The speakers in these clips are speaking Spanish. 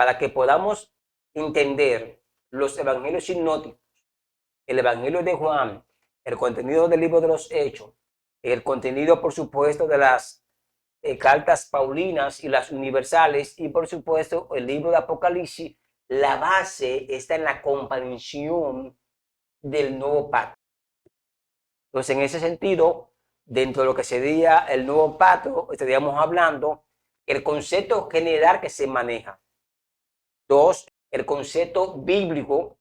para que podamos entender los evangelios sinópticos, el evangelio de Juan, el contenido del libro de los Hechos, el contenido, por supuesto, de las cartas paulinas y las universales, y por supuesto el libro de Apocalipsis. La base está en la comprensión del nuevo pacto. Entonces, en ese sentido, dentro de lo que sería el nuevo pacto, estaríamos hablando el concepto general que se maneja. Dos, el concepto bíblico.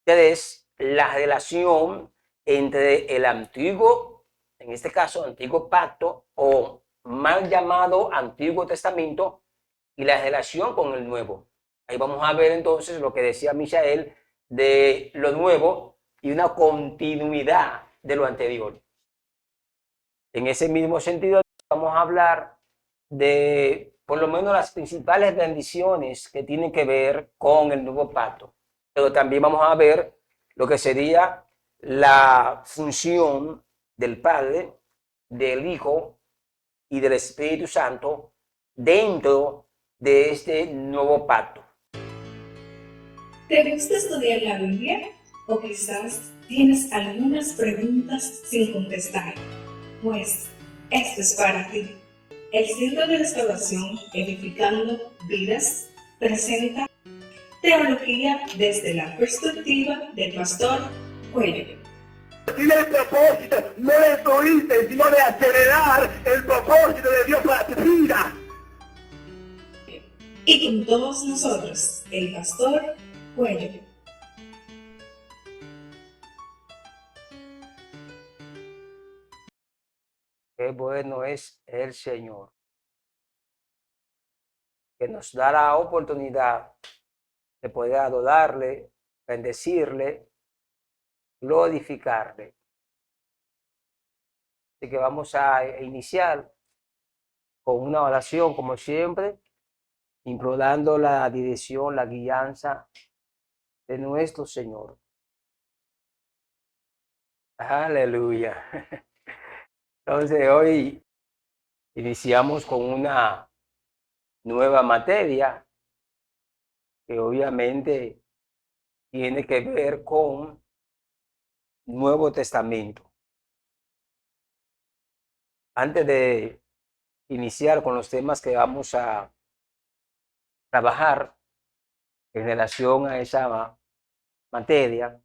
Tres, la relación entre el antiguo, en este caso, antiguo pacto o mal llamado Antiguo Testamento, y la relación con el nuevo. Ahí vamos a ver entonces lo que decía Michael de lo nuevo y una continuidad de lo anterior. En ese mismo sentido, vamos a hablar de por lo menos las principales bendiciones que tienen que ver con el nuevo pacto. Pero también vamos a ver lo que sería la función del Padre, del Hijo y del Espíritu Santo dentro de este nuevo pacto. ¿Te gusta estudiar la Biblia? ¿O quizás tienes algunas preguntas sin contestar? Pues esto es para ti. El Centro de Restauración Edificando Vidas presenta Teología desde la perspectiva del Pastor Cuello. Tiene el propósito no de destruirte, sino de acelerar el propósito de Dios para tu vida. Y con todos nosotros, el Pastor Cuello. Qué bueno es el Señor, que nos da la oportunidad de poder adorarle, bendecirle, glorificarle. Así que vamos a iniciar con una oración, como siempre, implorando la dirección, la guianza de nuestro Señor. Aleluya. Entonces hoy iniciamos con una nueva materia que obviamente tiene que ver con Nuevo Testamento. Antes de iniciar con los temas que vamos a trabajar en relación a esa materia,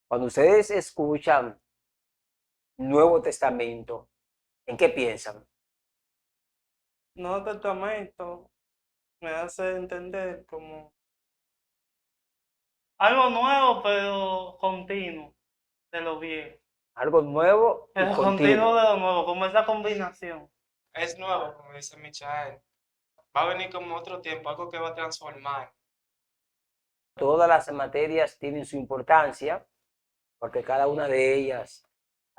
cuando ustedes escuchan Nuevo Testamento, ¿en qué piensan? Nuevo Testamento me hace entender como algo nuevo, pero continuo de lo viejo. Algo nuevo y Pero continuo. continuo de lo nuevo, como esa combinación. Es nuevo, como dice Michael. Va a venir como otro tiempo, algo que va a transformar. Todas las materias tienen su importancia, porque cada una de ellas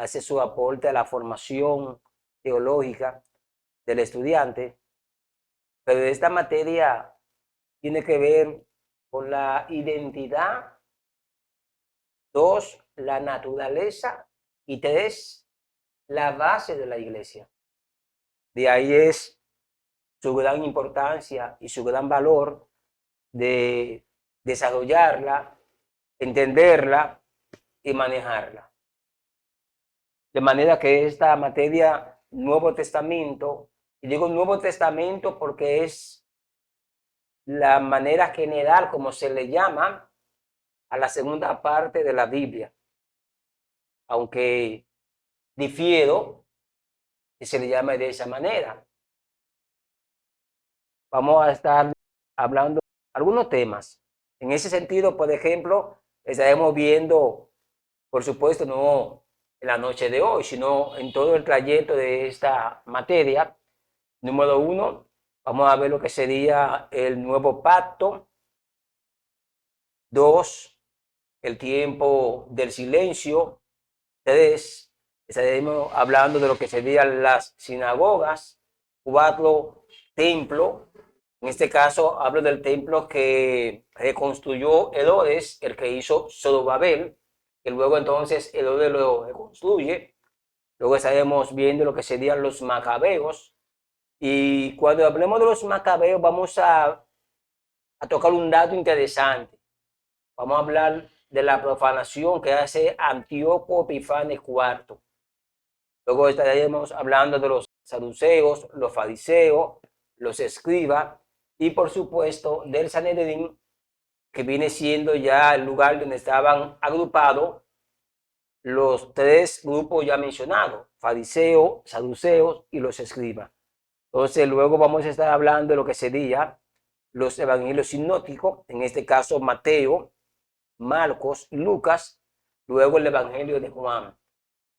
hace su aporte a la formación teológica del estudiante, pero esta materia tiene que ver con la identidad, dos, la naturaleza, y tres, la base de la iglesia. De ahí es su gran importancia y su gran valor de desarrollarla, entenderla y manejarla. De manera que esta materia, Nuevo Testamento, y digo Nuevo Testamento porque es la manera general como se le llama a la segunda parte de la Biblia, aunque difiero que se le llame de esa manera. Vamos a estar hablando algunos temas. En ese sentido, por ejemplo, estaremos viendo, por supuesto, no en la noche de hoy, sino en todo el trayecto de esta materia. Número uno, vamos a ver lo que sería el nuevo pacto. Dos, el tiempo del silencio. Tres, estaremos hablando de lo que serían las sinagogas. Cuatro, templo. En este caso hablo del templo que reconstruyó Herodes, el que hizo Zorobabel, que luego entonces Herodes lo reconstruye. Luego estaremos viendo lo que serían los macabeos. Y cuando hablemos de los macabeos vamos a a tocar un dato interesante. Vamos a hablar de la profanación que hace Antíoco Epifanes IV. Luego estaremos hablando de los saduceos, los fariseos, los escribas y por supuesto del Sanedrín, que viene siendo ya el lugar donde estaban agrupados los tres grupos ya mencionados, fariseos, saduceos y los escribas. Entonces luego vamos a estar hablando de lo que sería los evangelios sinópticos, en este caso Mateo, Marcos, Lucas, luego el evangelio de Juan,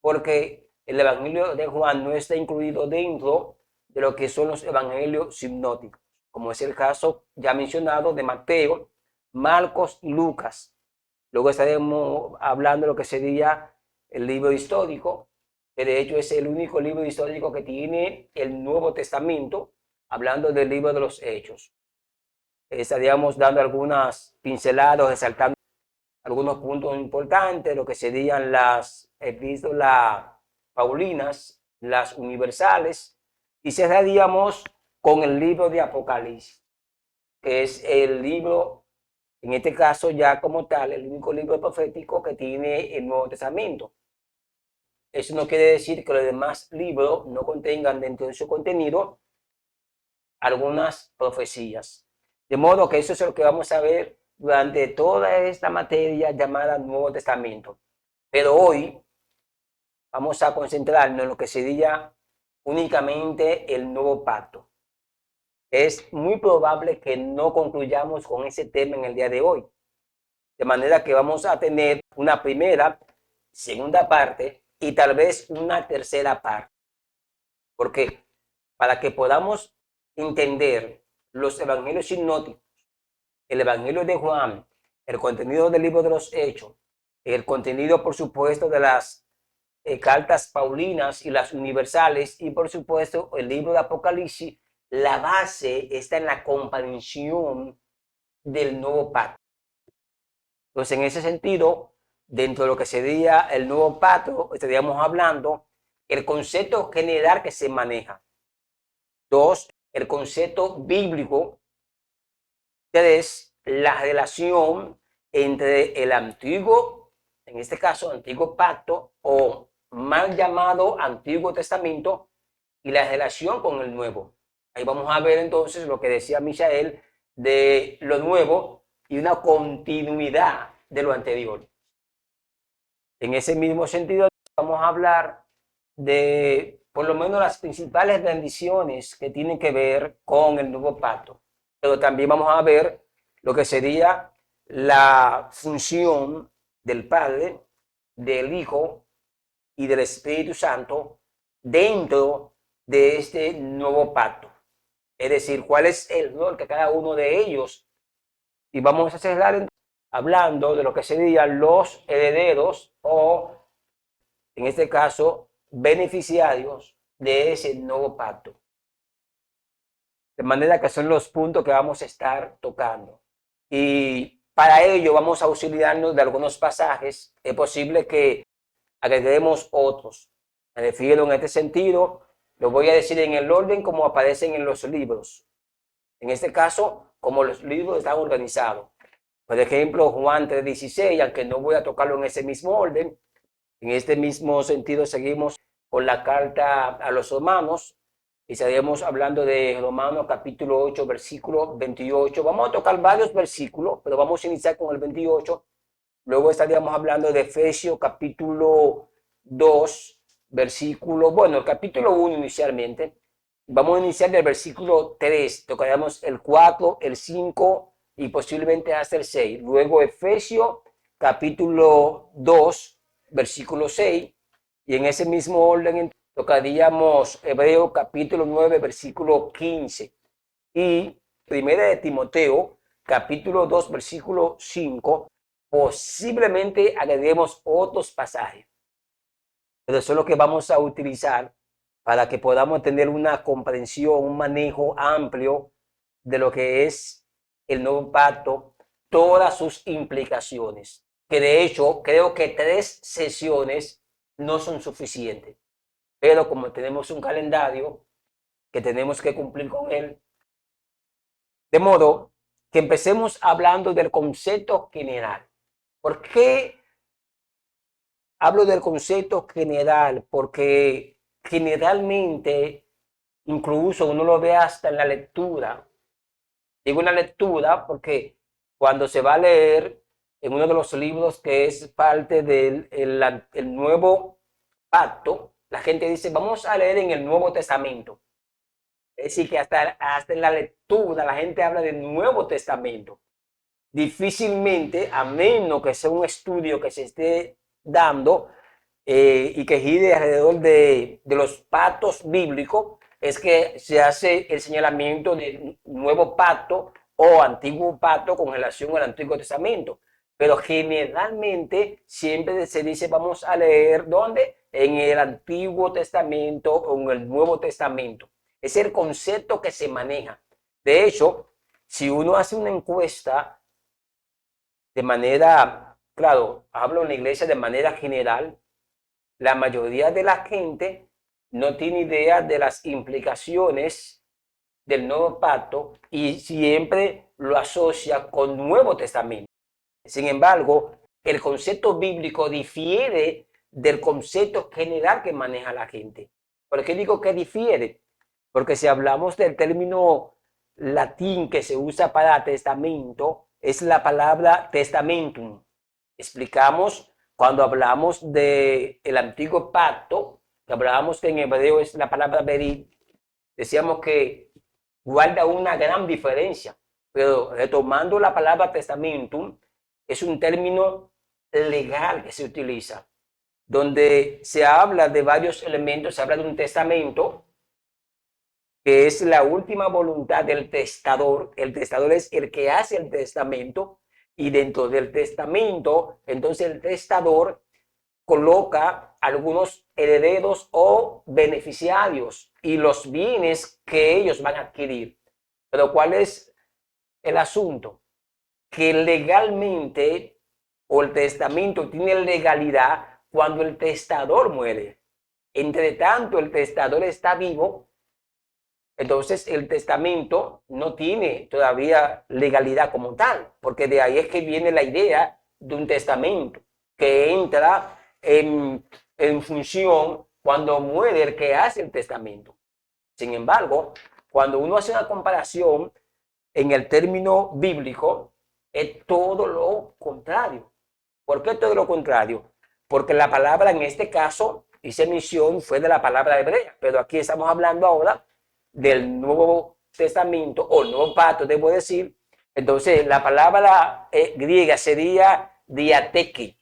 porque el evangelio de Juan no está incluido dentro de lo que son los evangelios sinópticos, como es el caso ya mencionado de Mateo, Marcos y Lucas. Luego estaremos hablando de lo que sería el libro histórico, que de hecho es el único libro histórico que tiene el Nuevo Testamento, hablando del libro de los Hechos. Estaríamos dando algunas pinceladas, resaltando algunos puntos importantes, lo que serían las epístolas paulinas, las universales, y cerraríamos con el libro de Apocalipsis, que es el libro, en este caso ya como tal, el único libro profético que tiene el Nuevo Testamento. Eso no quiere decir que los demás libros no contengan dentro de su contenido algunas profecías. De modo que eso es lo que vamos a ver durante toda esta materia llamada Nuevo Testamento. Pero hoy vamos a concentrarnos en lo que sería únicamente el Nuevo Pacto. Es muy probable que no concluyamos con ese tema en el día de hoy. De manera que vamos a tener una primera, segunda parte y tal vez una tercera parte. Porque para que podamos entender los evangelios sinópticos, el evangelio de Juan, el contenido del libro de los Hechos, el contenido, por supuesto, de las cartas paulinas y las universales, y por supuesto el libro de Apocalipsis, la base está en la comprensión del nuevo pacto. Entonces, en ese sentido, dentro de lo que sería el nuevo pacto, estaríamos hablando el concepto general que se maneja. 2, el concepto bíblico. 3, la relación entre el antiguo, en este caso, antiguo pacto o mal llamado Antiguo Testamento, y la relación con el nuevo. Ahí vamos a ver entonces lo que decía Michael de lo nuevo y una continuidad de lo anterior. En ese mismo sentido, vamos a hablar de por lo menos las principales bendiciones que tienen que ver con el nuevo pacto. Pero también vamos a ver lo que sería la función del Padre, del Hijo y del Espíritu Santo dentro de este nuevo pacto. Es decir, cuál es el rol que cada uno de ellos. Y vamos a cerrar hablando de lo que serían los herederos o, en este caso, beneficiarios de ese nuevo pacto. De manera que son los puntos que vamos a estar tocando. Y para ello vamos a auxiliarnos de algunos pasajes. Es posible que agreguemos otros. Me refiero en este sentido, lo voy a decir en el orden como aparecen en los libros. En este caso, como los libros están organizados. Por ejemplo, Juan 3:16, aunque no voy a tocarlo en ese mismo orden, en este mismo sentido seguimos con la carta a los romanos y estaríamos hablando de Romanos capítulo 8, versículo 28. Vamos a tocar varios versículos, pero vamos a iniciar con el 28. Luego estaríamos hablando de Efesios capítulo 2, versículo, bueno, el capítulo 1 inicialmente. Vamos a iniciar del versículo 3, tocaremos el 4, el 5 y posiblemente hasta el 6. Luego Efesios capítulo 2, versículo 6, y en ese mismo orden tocaríamos Hebreos capítulo 9, versículo 15, y Primera de Timoteo capítulo 2, versículo 5. Posiblemente agreguemos otros pasajes, pero eso es lo que vamos a utilizar para que podamos tener una comprensión, un manejo amplio de lo que es el nuevo pacto, todas sus implicaciones, que de hecho creo que 3 sesiones no son suficientes, pero como tenemos un calendario que tenemos que cumplir con él, de modo que empecemos hablando del concepto general. ¿Por qué hablo del concepto general? Porque generalmente, incluso uno lo ve hasta en la lectura. Digo una lectura porque cuando se va a leer en uno de los libros que es parte del el Nuevo Pacto, la gente dice, vamos a leer en el Nuevo Testamento. Es decir, que hasta en la lectura la gente habla del Nuevo Testamento. Difícilmente, a menos que sea un estudio que se esté dando y que gire alrededor de los pactos bíblicos, es que se hace el señalamiento de nuevo pacto o antiguo pacto con relación al Antiguo Testamento. Pero generalmente siempre se dice vamos a leer ¿dónde? En el Antiguo Testamento o en el Nuevo Testamento. Es el concepto que se maneja. De hecho, si uno hace una encuesta de manera, claro, hablo en la iglesia de manera general, la mayoría de la gente no tiene idea de las implicaciones del nuevo pacto y siempre lo asocia con Nuevo Testamento. Sin embargo, el concepto bíblico difiere del concepto general que maneja la gente. ¿Por qué digo que difiere? Porque si hablamos del término latín que se usa para testamento, es la palabra testamentum. Explicamos cuando hablamos del Antiguo Pacto, que hablábamos que en hebreo es la palabra berit, decíamos que guarda una gran diferencia, pero retomando la palabra testamentum, es un término legal que se utiliza, donde se habla de varios elementos, se habla de un testamento, que es la última voluntad del testador. El testador es el que hace el testamento y dentro del testamento, entonces el testador coloca algunos herederos o beneficiarios y los bienes que ellos van a adquirir. Pero ¿cuál es el asunto? Que legalmente o el testamento tiene legalidad cuando el testador muere. Entre tanto, el testador está vivo. Entonces el testamento no tiene todavía legalidad como tal, porque de ahí es que viene la idea de un testamento, que entra en función cuando muere el que hace el testamento. Sin embargo, cuando uno hace una comparación en el término bíblico, es todo lo contrario. ¿Por qué todo lo contrario? Porque la palabra en este caso, hice mención, fue de la palabra hebrea, pero aquí estamos hablando ahora del Nuevo Testamento o Nuevo Pacto, debo decir. Entonces, la palabra griega sería diateki,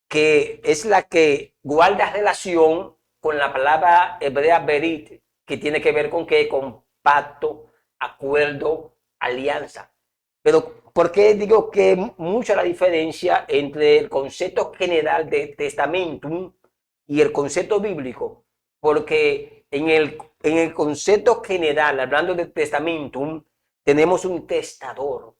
que es la que guarda relación con la palabra hebrea berit, que tiene que ver con qué, con pacto, acuerdo, alianza. Pero, ¿por qué digo que mucha la diferencia entre el concepto general de testamentum y el concepto bíblico? Porque en el concepto general, hablando de testamentum, tenemos un testador,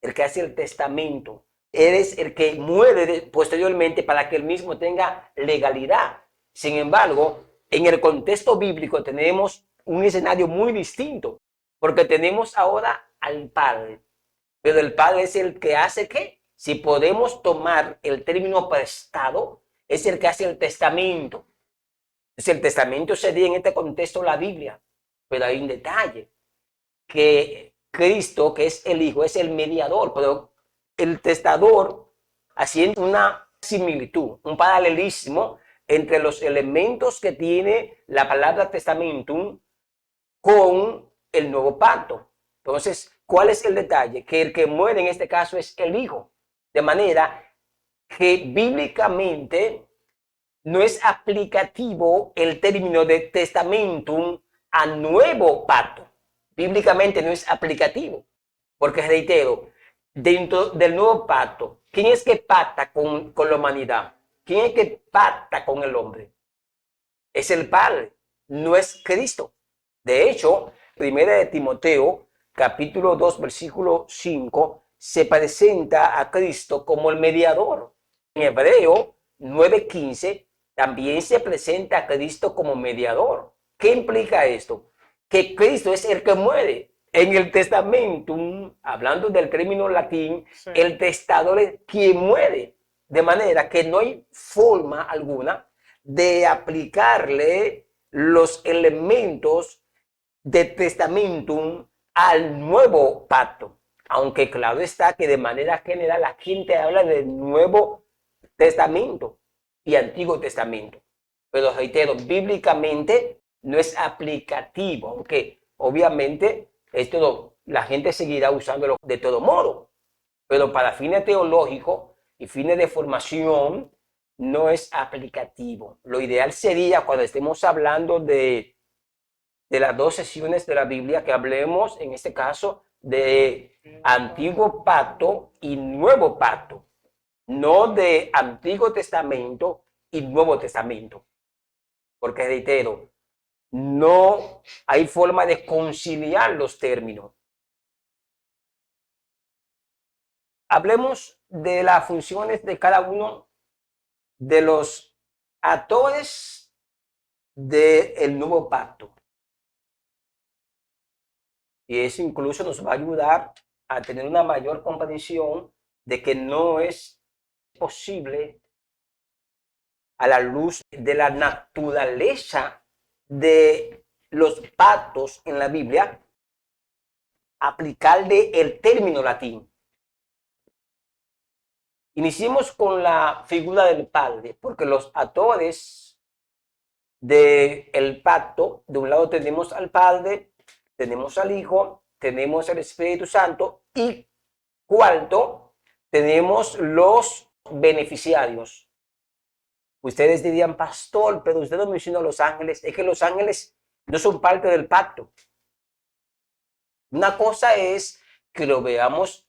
el que hace el testamento. Él es el que muere posteriormente para que él mismo tenga legalidad. Sin embargo, en el contexto bíblico tenemos un escenario muy distinto, porque tenemos ahora al Padre, pero el Padre es el que hace ¿qué? Si podemos tomar el término prestado, es el que hace el testamento. Entonces, el testamento sería en este contexto la Biblia, pero hay un detalle, que Cristo, que es el Hijo, es el mediador, pero el testador haciendo una similitud, un paralelismo entre los elementos que tiene la palabra testamentum con el nuevo pacto. Entonces, ¿cuál es el detalle? Que el que muere en este caso es el Hijo, de manera que bíblicamente no es aplicativo el término de testamentum a nuevo pacto. Bíblicamente no es aplicativo, porque reitero, dentro del nuevo pacto, ¿quién es que pacta con la humanidad? ¿Quién es que pacta con el hombre? Es el Padre, no es Cristo. De hecho, 1 de Timoteo, capítulo 2, versículo 5, se presenta a Cristo como el mediador. En Hebreo 9:15 también se presenta a Cristo como mediador. ¿Qué implica esto? Que Cristo es el que muere, En el testamentum, hablando del término latín, Sí. el testador es quien muere, de manera que no hay forma alguna de aplicarle los elementos de testamentum al nuevo pacto. Aunque claro está que de manera general la gente habla del Nuevo Testamento y Antiguo Testamento. Pero reitero, bíblicamente no es aplicativo, aunque obviamente esto la gente seguirá usándolo de todo modo. Pero para fines teológicos y fines de formación no es aplicativo. Lo ideal sería cuando estemos hablando de las dos sesiones de la Biblia que hablemos, en este caso, de Antiguo Pacto y Nuevo Pacto, no de Antiguo Testamento y Nuevo Testamento. Porque reitero, no hay forma de conciliar los términos. Hablemos de las funciones de cada uno de los actores del nuevo pacto. Y eso incluso nos va a ayudar a tener una mayor comprensión de que no es posible, a la luz de la naturaleza de los pactos en la Biblia, aplicarle el término latín. Iniciemos con la figura del Padre, porque los actores del pacto, de un lado tenemos al Padre, tenemos al Hijo, tenemos al Espíritu Santo y cuarto, tenemos los beneficiarios. Ustedes dirían, pastor, pero usted no mencionó a los ángeles. Es que los ángeles no son parte del pacto. Una cosa es que lo veamos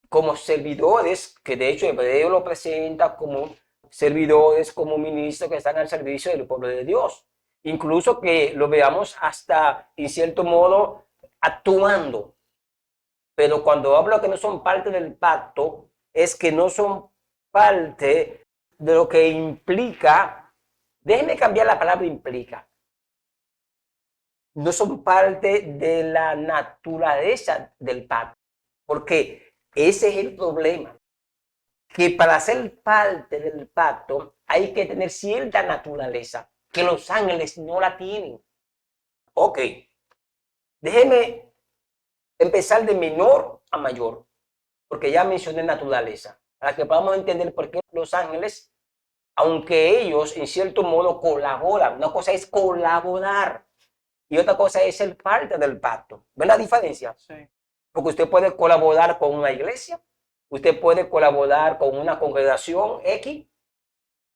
como servidores, que de hecho Hebreo lo presenta como servidores, como ministros que están al servicio del pueblo de Dios. Incluso que lo veamos hasta, en cierto modo, actuando. Pero cuando hablo que no son parte del pacto, es que no son parte de lo que implica, déjenme cambiar la palabra implica, no son parte de la naturaleza del pacto, porque ese es el problema, que para ser parte del pacto hay que tener cierta naturaleza, que los ángeles no la tienen. Ok, déjenme empezar de menor a mayor, porque ya mencioné naturaleza, para que podamos entender por qué los ángeles, aunque ellos en cierto modo colaboran, una cosa es colaborar y otra cosa es ser parte del pacto. ¿Ven la diferencia? Sí. Porque usted puede colaborar con una iglesia, usted puede colaborar con una congregación X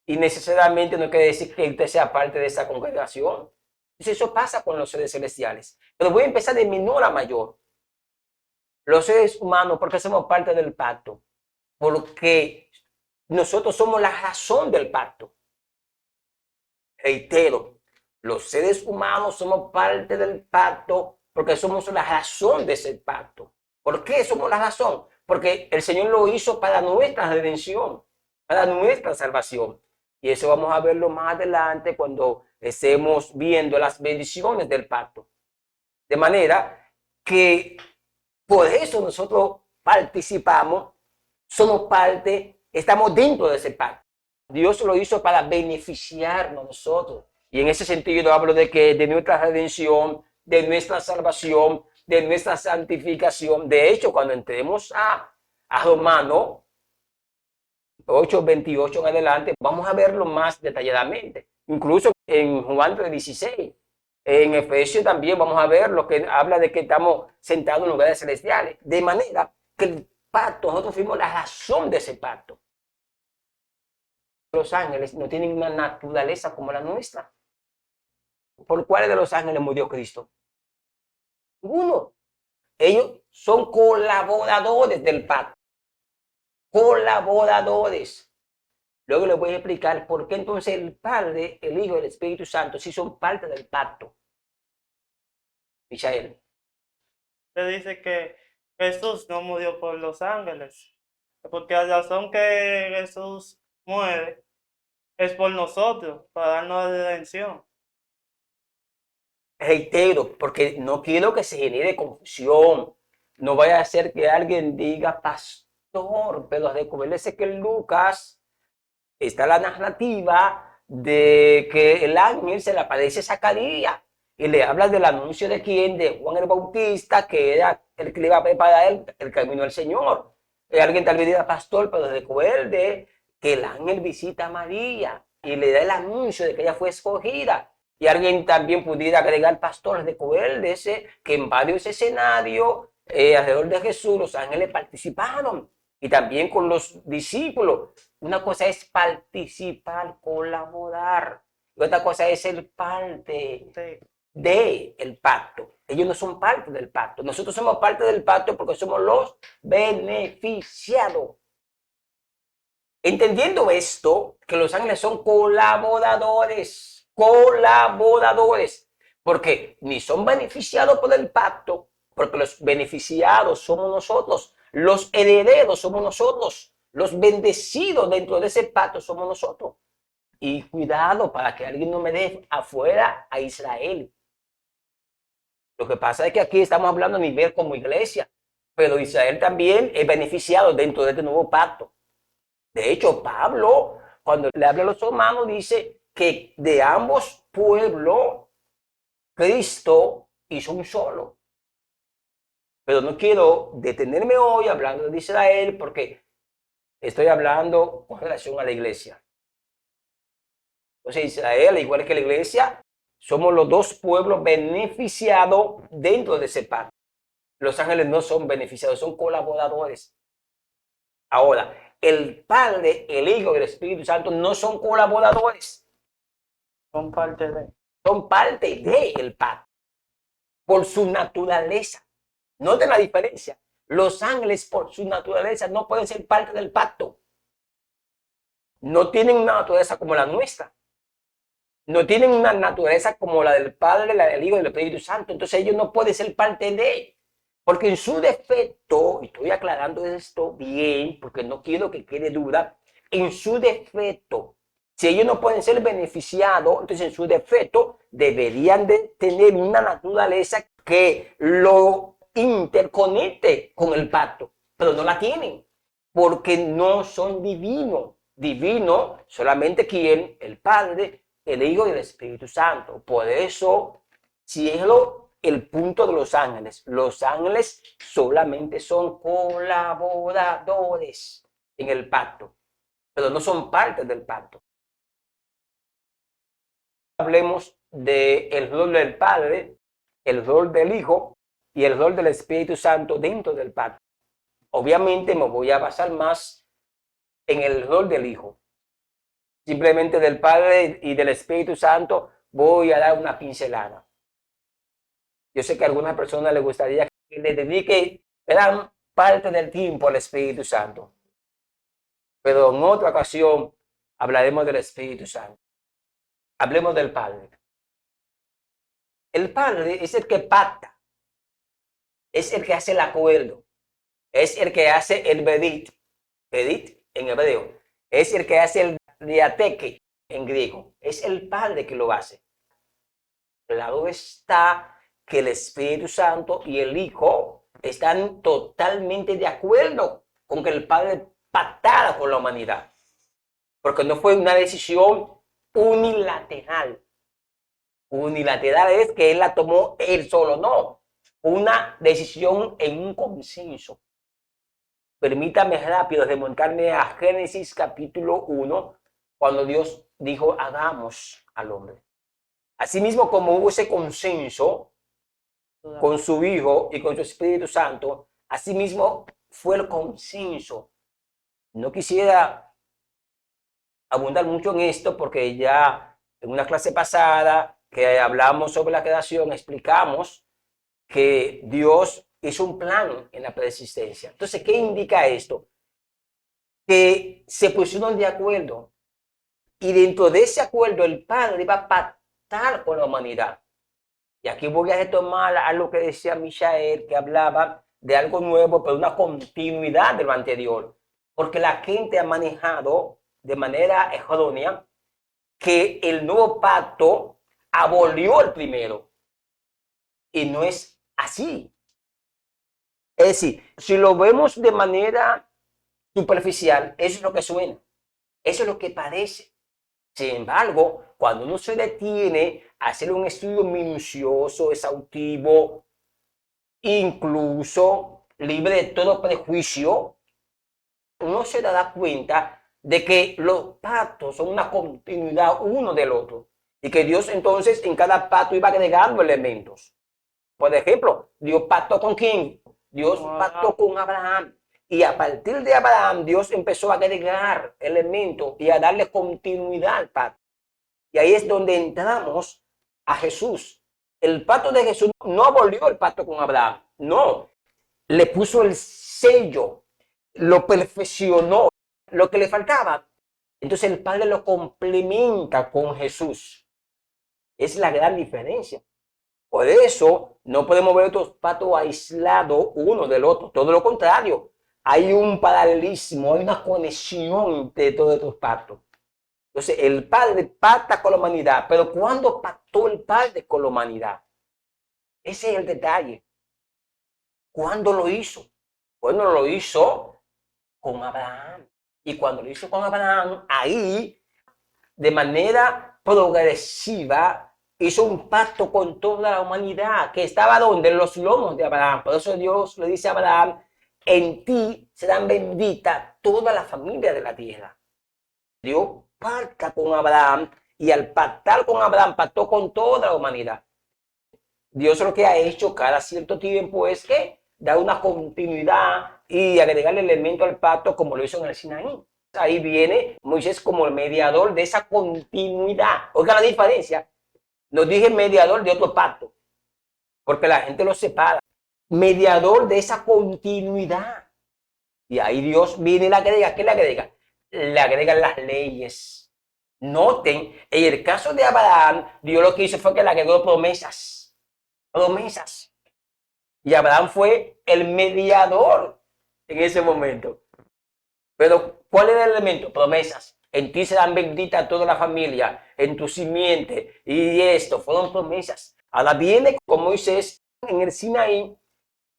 y necesariamente no quiere decir que usted sea parte de esa congregación. Entonces eso pasa con los seres celestiales. Pero voy a empezar de menor a mayor. Los seres humanos, ¿por qué somos parte del pacto? Porque nosotros somos la razón del pacto. Reitero, los seres humanos somos parte del pacto porque somos la razón de ese pacto. ¿Por qué somos la razón? Porque el Señor lo hizo para nuestra redención, para nuestra salvación. Y eso vamos a verlo más adelante cuando estemos viendo las bendiciones del pacto. De manera que por eso nosotros participamos, somos parte, estamos dentro de ese pacto. Dios lo hizo para beneficiarnos nosotros. Y en ese sentido hablo de que de nuestra redención, de nuestra salvación, de nuestra santificación. De hecho, cuando entremos a Romano 8:28 en adelante, vamos a verlo más detalladamente. Incluso en Juan 3:16. En Efesios también vamos a ver lo que habla de que estamos sentados en lugares celestiales. De manera que el pacto, nosotros fuimos la razón de ese pacto. Los ángeles no tienen una naturaleza como la nuestra. ¿Por cuáles de los ángeles murió Cristo? Ninguno. Ellos son colaboradores del pacto. Colaboradores. Luego les voy a explicar por qué entonces el Padre, el Hijo y el Espíritu Santo sí son parte del pacto. Michael. Se dice que Jesús no murió por los ángeles, porque la razón que Jesús muere es por nosotros, para darnos la redención. reitero, porque no quiero que se genere confusión. No vaya a ser que alguien diga, pastor, pero recuérdese que en Lucas está la narrativa de que el ángel se le aparece a Zacarías y le habla del anuncio de quién, de Juan el Bautista, que era el que le iba a preparar el camino al Señor. Y alguien tal vez diga, pastor, pero recuerde que el ángel visita a María y le da el anuncio de que ella fue escogida. Y alguien también pudiera agregar, pastor, recuérdese que en varios escenarios alrededor de Jesús los ángeles participaron y también con los discípulos. Una cosa es participar, colaborar, y otra cosa es ser parte Sí. del pacto. Ellos no son parte del pacto. Nosotros somos parte del pacto porque somos los beneficiados. Entendiendo esto, que los ángeles son colaboradores, porque ni son beneficiados por el pacto, porque los beneficiados somos nosotros, los herederos somos nosotros, los bendecidos dentro de ese pacto somos nosotros. Y cuidado para que alguien no me dé afuera a Israel. Lo que pasa es que aquí estamos hablando a nivel como iglesia, pero Israel también es beneficiado dentro de este nuevo pacto. De hecho, Pablo, cuando le habla a los romanos, dice que de ambos pueblos, Cristo hizo un solo. Pero no quiero detenerme hoy hablando de Israel porque estoy hablando con relación a la iglesia. Entonces, Israel, igual que la iglesia, somos los dos pueblos beneficiados dentro de ese pacto. Los ángeles no son beneficiados, son colaboradores. Ahora, el Padre, el Hijo y el Espíritu Santo no son colaboradores, Son parte de. son parte del pacto por su naturaleza. Noten la diferencia. Los ángeles por su naturaleza no pueden ser parte del pacto. No tienen una naturaleza como la nuestra. No tienen una naturaleza como la del Padre, la del Hijo y del Espíritu Santo. Entonces ellos no pueden ser parte de él. Porque en su defecto, y estoy aclarando esto bien, porque no quiero que quede duda, en su defecto, si ellos no pueden ser beneficiados, entonces en su defecto deberían de tener una naturaleza que lo interconecte con el pacto, pero no la tienen, porque no son divinos. Divino solamente quien, el Padre, el Hijo y el Espíritu Santo. Por eso, cielo, el punto de los ángeles. Los ángeles solamente son colaboradores en el pacto, pero no son parte del pacto. Hablemos del rol del Padre, el rol del Hijo y el rol del Espíritu Santo dentro del pacto. Obviamente me voy a basar más en el rol del Hijo. Simplemente del Padre y del Espíritu Santo voy a dar una pincelada. Yo sé que a algunas personas les gustaría que le dedique gran parte del tiempo al Espíritu Santo. Pero en otra ocasión hablaremos del Espíritu Santo. Hablemos del Padre. El Padre es el que pacta. Es el que hace el acuerdo. Es el que hace el bedit. Bedit en hebreo. Es el que hace el diateque en griego. Es el Padre que lo hace. Claro está que el Espíritu Santo y el Hijo están totalmente de acuerdo con que el Padre pactara con la humanidad. Porque no fue una decisión unilateral. Unilateral es que él la tomó él solo, no. Una decisión en un consenso. Permítame rápido remontarme a Génesis capítulo 1, cuando Dios dijo, hagamos al hombre. Asimismo, como hubo ese consenso con su Hijo y con su Espíritu Santo, asimismo fue el consenso. No quisiera abundar mucho en esto porque ya en una clase pasada que hablamos sobre la creación, explicamos que Dios hizo un plan en la preexistencia. Entonces, ¿qué indica esto? Que se pusieron de acuerdo y dentro de ese acuerdo el Padre va a pactar con la humanidad. Y aquí voy a retomar algo que decía Michael, que hablaba de algo nuevo, pero una continuidad de lo anterior. Porque la gente ha manejado de manera errónea que el nuevo pacto abolió el primero. Y no es así. Es decir, si lo vemos de manera superficial, eso es lo que suena, eso es lo que parece. Sin embargo, cuando uno se detiene a hacer un estudio minucioso, exhaustivo, incluso libre de todo prejuicio, uno se dará cuenta de que los pactos son una continuidad uno del otro y que Dios entonces en cada pacto iba agregando elementos. Por ejemplo, Dios pactó con quién? Dios pactó con Abraham. Y a partir de Abraham, Dios empezó a agregar elementos y a darle continuidad al pacto. Y ahí es donde entramos a Jesús. El pacto de Jesús no abolió el pacto con Abraham, no. Le puso el sello, lo perfeccionó, lo que le faltaba. Entonces el Padre lo complementa con Jesús. Es la gran diferencia. Por eso no podemos ver estos pactos aislados uno del otro. Todo lo contrario. Hay un paralelismo, hay una conexión entre todos estos pactos. Entonces el Padre pacta con la humanidad. Pero ¿cuándo pactó el Padre con la humanidad? Ese es el detalle. ¿Cuándo lo hizo? Bueno, lo hizo con Abraham. Y cuando lo hizo con Abraham, ahí, de manera progresiva, hizo un pacto con toda la humanidad, que estaba donde en los lomos de Abraham. Por eso Dios le dice a Abraham, en ti serán benditas toda la familia de la tierra. Dios pacta con Abraham y al pactar con Abraham, pactó con toda la humanidad. Dios lo que ha hecho cada cierto tiempo es que da una continuidad y agregar elemento al pacto como lo hizo en el Sinaí. Ahí viene Moisés como el mediador de esa continuidad. Oiga la diferencia. No dije mediador de otro pacto, porque la gente lo separa. Mediador de esa continuidad. Y ahí Dios viene y le agrega. ¿Qué le agrega? Le agregan las leyes. Noten, en el caso de Abraham, Dios lo que hizo fue que le agregó promesas. Promesas. Y Abraham fue el mediador en ese momento. Pero, ¿cuál era el elemento? Promesas. En ti serán benditas toda la familia, en tu simiente. Y esto fueron promesas. Ahora viene con Moisés en el Sinaí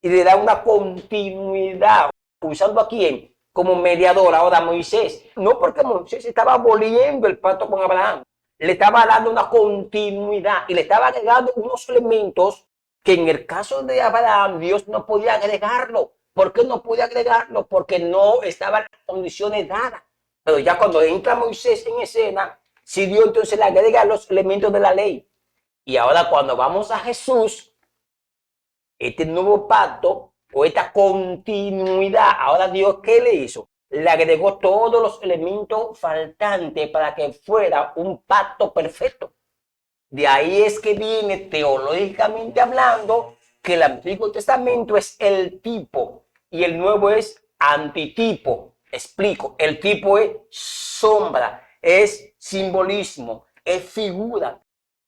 y le da una continuidad, usando a quién como mediador ahora Moisés. No porque Moisés estaba aboliendo el pacto con Abraham, le estaba dando una continuidad y le estaba agregando unos elementos que en el caso de Abraham Dios no podía agregarlo. ¿Por qué no podía agregarlo? Porque no estaban las condiciones dadas. Pero ya cuando entra Moisés en escena, si Dios entonces le agrega los elementos de la ley. Y ahora cuando vamos a Jesús, este nuevo pacto o esta continuidad, ahora Dios, ¿qué le hizo? Le agregó todos los elementos faltantes para que fuera un pacto perfecto. De ahí es que viene teológicamente hablando que el Antiguo Testamento es el tipo y el Nuevo es antitipo. Explico, el tipo es sombra, es simbolismo, es figura.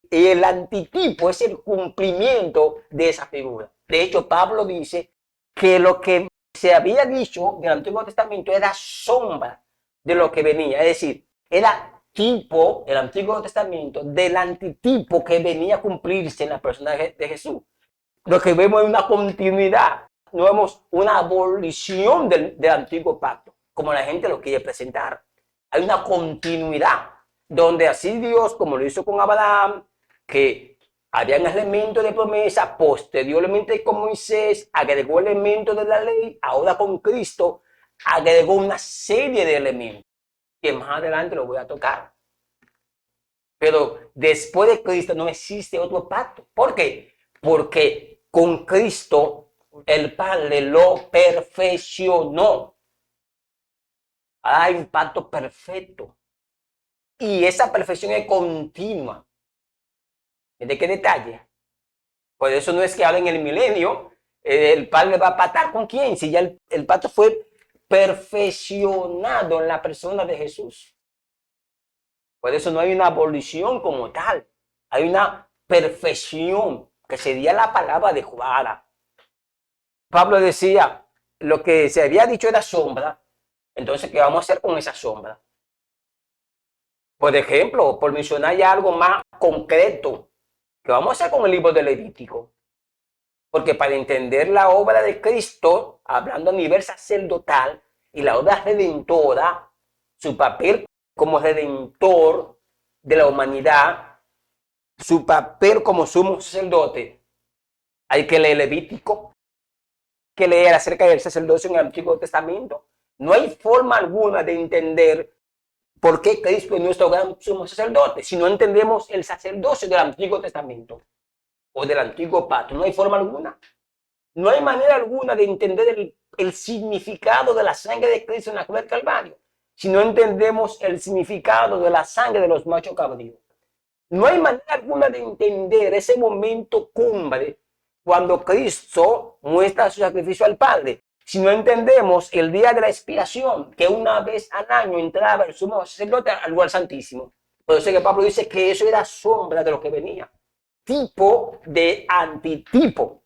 Y el antitipo es el cumplimiento de esa figura. De hecho, Pablo dice que lo que se había dicho del Antiguo Testamento era sombra de lo que venía. Es decir, era tipo, el Antiguo Testamento, del antitipo que venía a cumplirse en la persona de Jesús. Lo que vemos es una continuidad, no vemos una abolición del antiguo pacto, como la gente lo quiere presentar. Hay una continuidad, donde así Dios, como lo hizo con Abraham, que habían elementos de promesa, posteriormente con Moisés, agregó elementos de la ley, ahora con Cristo, agregó una serie de elementos, que más adelante lo voy a tocar. Pero después de Cristo no existe otro pacto. ¿Por qué? Porque con Cristo el Padre lo perfeccionó. Hay un pacto perfecto. Y esa perfección es continua. ¿De qué detalle? Por eso no es que ahora en el milenio el Padre va a pactar con quién, si ya el pacto fue perfeccionado en la persona de Jesús. Por eso no hay una abolición como tal. Hay una perfección, que sería la palabra adecuada. Pablo decía, lo que se había dicho era sombra. Entonces, ¿qué vamos a hacer con esa sombra? Por ejemplo, por mencionar ya algo más concreto, ¿qué vamos a hacer con el libro de Levítico? Porque para entender la obra de Cristo, hablando a nivel sacerdotal, y la obra redentora, su papel como redentor de la humanidad, su papel como sumo sacerdote, hay que leer Levítico, que leer acerca del sacerdocio en el Antiguo Testamento. No hay forma alguna de entender por qué Cristo es nuestro gran sumo sacerdote si no entendemos el sacerdocio del Antiguo Testamento o del Antiguo Pacto. No hay forma alguna. No hay manera alguna de entender el significado de la sangre de Cristo en la cruz del Calvario si no entendemos el significado de la sangre de los machos cabríos. No hay manera alguna de entender ese momento cumbre cuando Cristo muestra su sacrificio al Padre si no entendemos el día de la expiación, que una vez al año entraba el sumo sacerdote al lugar santísimo. Por eso que Pablo dice que eso era sombra de lo que venía, tipo de antitipo.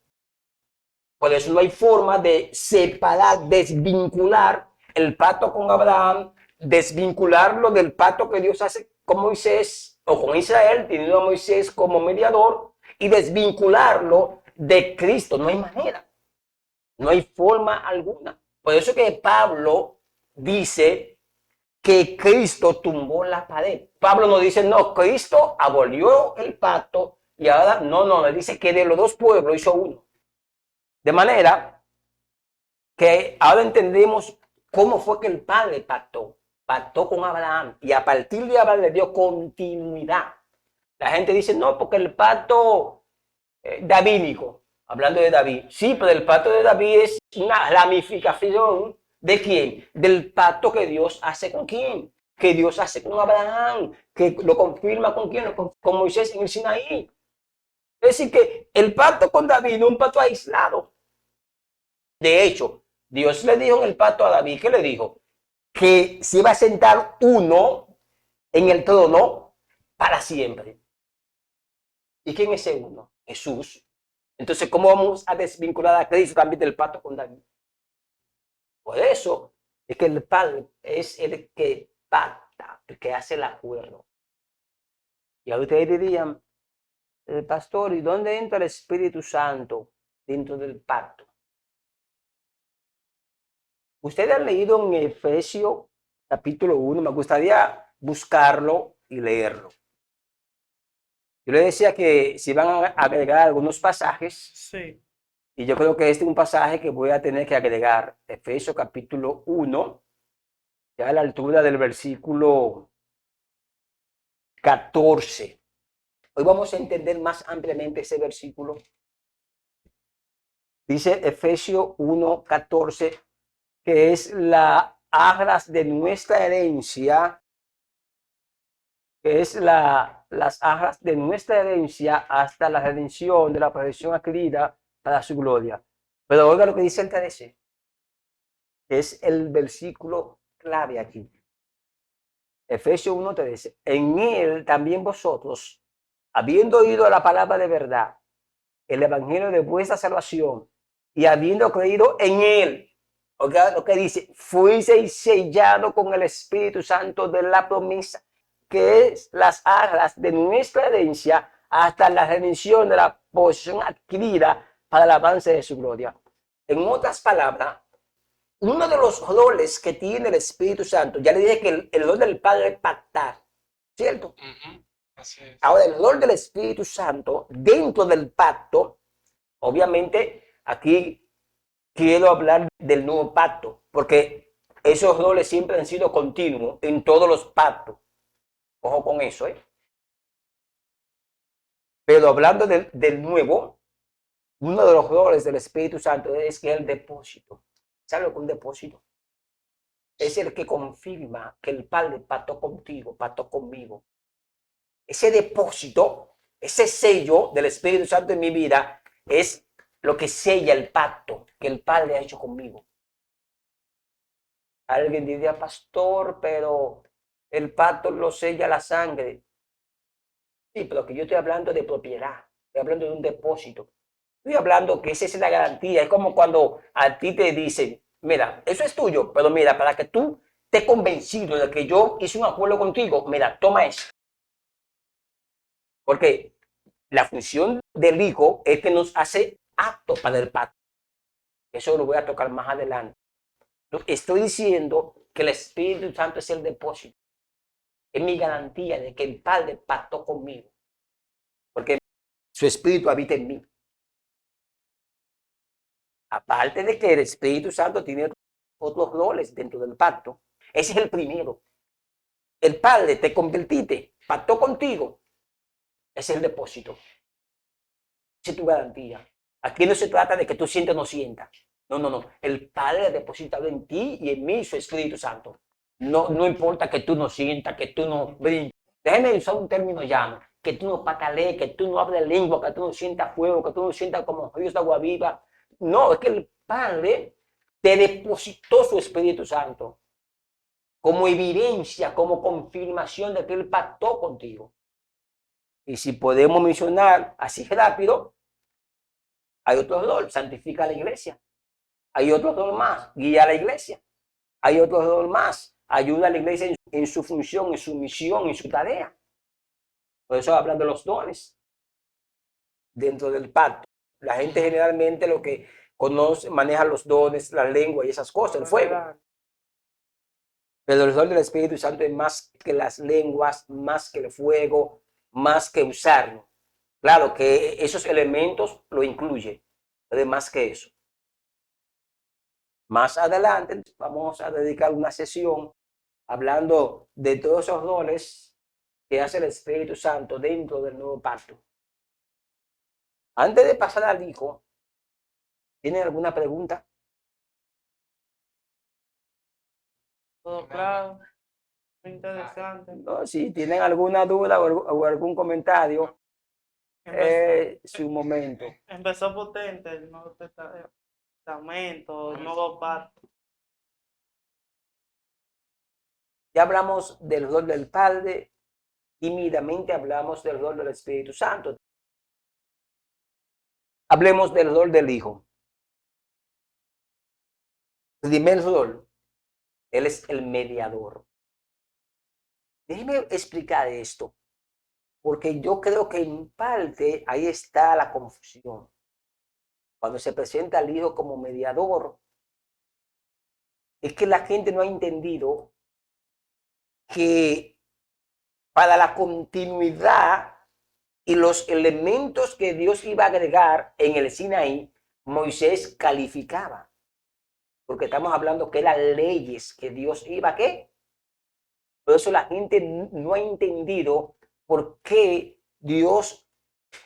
Por eso no hay forma de separar, desvincular el pacto con Abraham, desvincularlo del pacto que Dios hace con Moisés o con Israel, teniendo a Moisés como mediador, y desvincularlo de Cristo. No hay manera. No hay forma alguna. Por eso que Pablo dice que Cristo tumbó la pared. Pablo no dice, no, Cristo abolió el pacto y ahora, no, él dice que de los dos pueblos hizo uno. De manera que ahora entendemos cómo fue que el Padre pactó con Abraham y a partir de Abraham le dio continuidad. La gente dice, no, porque el pacto davídico, hablando de David, sí, pero el pacto de David es una ramificación ¿de quién? Del pacto que Dios hace con quién, que Dios hace con Abraham, que lo confirma con quién, con Moisés en el Sinaí. Es decir, que el pacto con David no es un pacto aislado. De hecho, Dios le dijo en el pacto a David, ¿qué le dijo? Que se iba a sentar uno en el trono para siempre. ¿Y quién es ese uno? Jesús. Entonces, ¿cómo vamos a desvincular a Cristo también del pacto con David? Por eso es que el Padre es el que pacta, el que hace el acuerdo. Y ahora ustedes dirían, pastor, ¿y dónde entra el Espíritu Santo dentro del pacto? Ustedes han leído en Efesios capítulo 1, me gustaría buscarlo y leerlo. Yo le decía que se van a agregar algunos pasajes. Sí. Y yo creo que este es un pasaje que voy a tener que agregar. Efesios capítulo 1, ya a la altura del versículo 14. Hoy vamos a entender más ampliamente ese versículo. Dice Efesios 1, 14, que es la arras de nuestra herencia, que es las arras de nuestra herencia hasta la redención de la posesión adquirida para su gloria. Pero oiga lo que dice el 13, que es el versículo clave aquí. Efesios 1, 13. En él también vosotros, habiendo oído la palabra de verdad, el evangelio de vuestra salvación, y habiendo creído en él, oiga lo que dice, fuisteis sellados con el Espíritu Santo de la promesa, que es las arras de nuestra herencia hasta la redención de la posesión adquirida para el avance de su gloria. En otras palabras, uno de los roles que tiene el Espíritu Santo, ya le dije que el rol del Padre es pactar, ¿cierto? Así es. Ahora, el rol del Espíritu Santo dentro del pacto, obviamente, aquí quiero hablar del nuevo pacto, porque esos roles siempre han sido continuos en todos los pactos. Ojo con eso, ¿eh? Pero hablando del nuevo, uno de los roles del Espíritu Santo es que es el depósito. ¿Sabe lo que es un depósito? Es el que confirma que el Padre pactó contigo, pactó conmigo. Ese depósito, ese sello del Espíritu Santo en mi vida es lo que sella el pacto que el Padre ha hecho conmigo. Alguien diría, pastor, pero el pacto lo sella la sangre. Sí, pero que yo estoy hablando de propiedad, estoy hablando de un depósito. Estoy hablando que esa es la garantía. Es como cuando a ti te dicen, mira, eso es tuyo, pero mira, para que tú estés convencido de que yo hice un acuerdo contigo, mira, toma eso. Porque la función del Hijo es que nos hace apto para el pacto. Eso lo voy a tocar más adelante. Estoy diciendo que el Espíritu Santo es el depósito. Es mi garantía de que el Padre pactó conmigo. Porque su Espíritu habita en mí. Aparte de que el Espíritu Santo tiene otros roles dentro del pacto. Ese es el primero. El Padre te convertiste, pactó contigo. Ese es el depósito. Esa es tu garantía. Aquí no se trata de que tú sientas o no sientas. No. El Padre ha depositado en ti y en mí su Espíritu Santo. No importa que tú no sientas, que tú no brinques. Déjeme usar un término llano. Que tú no patalees, que tú no hables lengua, que tú no sientas fuego, que tú no sientas como ríos de agua viva. No, es que el Padre te depositó su Espíritu Santo como evidencia, como confirmación de que Él pactó contigo. Y si podemos mencionar así rápido, hay otro rol, santifica a la iglesia. Hay otro rol más, guía a la iglesia. Hay otro rol más, ayuda a la iglesia en su función, en su misión, en su tarea. Por eso hablan de los dones dentro del pacto. La gente generalmente lo que conoce, maneja los dones, la lengua y esas cosas, el fuego. Pero el rol del Espíritu Santo es más que las lenguas, más que el fuego, más que usarlo. Claro que esos elementos lo incluye, pero es más que eso. Más adelante vamos a dedicar una sesión hablando de todos esos roles que hace el Espíritu Santo dentro del nuevo pacto. Antes de pasar al Hijo, ¿tienen alguna pregunta? Todo claro, muy interesante. No, si tienen alguna duda o algún comentario, su momento. Empezó potente el Nuevo Testamento, el Nuevo Pacto. Ya hablamos del rol del Padre, tímidamente hablamos del rol del Espíritu Santo. Hablemos del rol del Hijo. El primer rol, Él es el mediador. Déjeme explicar esto, porque yo creo que en parte ahí está la confusión. Cuando se presenta al Hijo como mediador, es que la gente no ha entendido que para la continuidad y los elementos que Dios iba a agregar en el Sinaí, Moisés calificaba. Porque estamos hablando que eran leyes que Dios iba a ¿qué? Por eso la gente no ha entendido por qué Dios,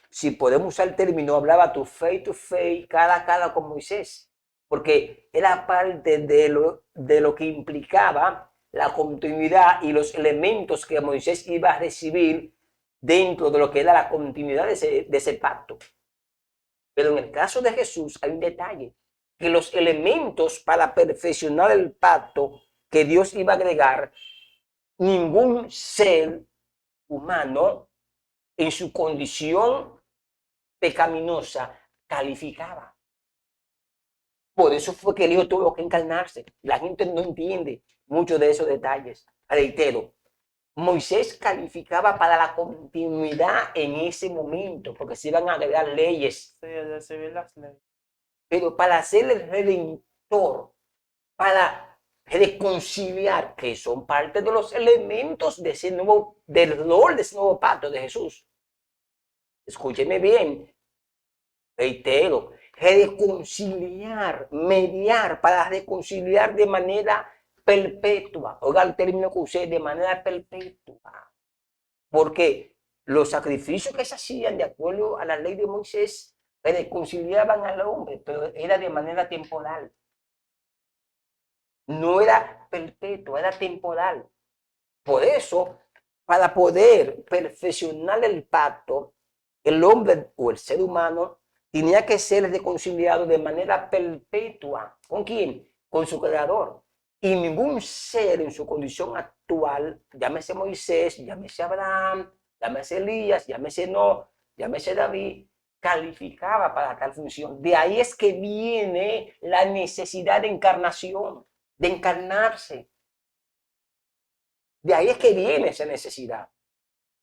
si podemos usar el término, hablaba to face, cara a cara con Moisés. Porque era parte de lo que implicaba la continuidad y los elementos que Moisés iba a recibir dentro de lo que era la continuidad de ese pacto. Pero en el caso de Jesús hay un detalle, que los elementos para perfeccionar el pacto que Dios iba a agregar, ningún ser humano en su condición pecaminosa calificaba. Por eso fue que el Hijo tuvo que encarnarse. La gente no entiende muchos de esos detalles. Reitero, Moisés calificaba para la continuidad en ese momento, porque se iban a agregar leyes. Sí, el recibir las leyes. Pero para ser el redentor, para reconciliar, que son parte de los elementos de ese del rol de ese nuevo pacto de Jesús. Escúcheme bien, reitero, reconciliar, mediar, para reconciliar de manera perpetua. Oiga el término que usé, de manera perpetua. Porque los sacrificios que se hacían de acuerdo a la ley de Moisés reconciliaban al hombre, pero era de manera temporal. No era perpetua, era temporal. Por eso, para poder perfeccionar el pacto, el hombre o el ser humano tenía que ser reconciliado de manera perpetua. ¿Con quién? Con su creador. Y ningún ser en su condición actual, llámese Moisés, llámese Abraham, llámese Elías, llámese Noé, llámese David, calificaba para tal función. De ahí es que viene la necesidad de encarnación, de encarnarse. De ahí es que viene esa necesidad.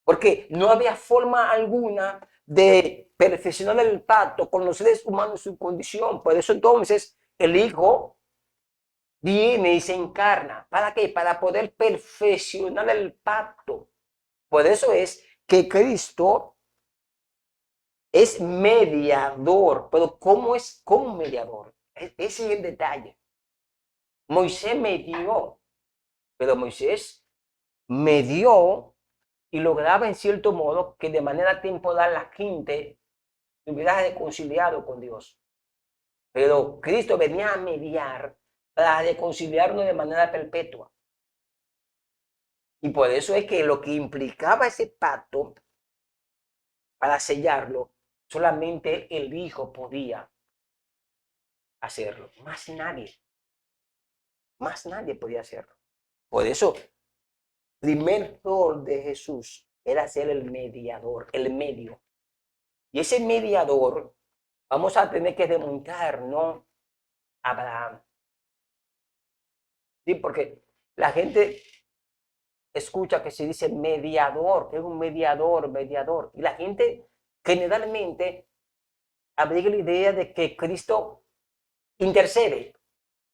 Porque no había forma alguna de perfeccionar el pacto con los seres humanos en su condición. Por eso entonces el Hijo viene y se encarna. ¿Para qué? Para poder perfeccionar el pacto. Por eso es que Cristo es mediador. Pero ¿cómo es como mediador? Ese es el detalle. Moisés medió, pero Moisés medió y lograba en cierto modo que de manera temporal la gente hubiera reconciliado con Dios. Pero Cristo venía a mediar para reconciliarnos de manera perpetua. Y por eso es que lo que implicaba ese pacto, para sellarlo, solamente el Hijo podía hacerlo. Más nadie podía hacerlo. Por eso, primer rol de Jesús era ser el mediador, el medio. Y ese mediador, vamos a tener que remontar, ¿no? A Abraham. Sí, porque la gente escucha que se dice mediador, que es un mediador, mediador. Y la gente generalmente abriga la idea de que Cristo intercede,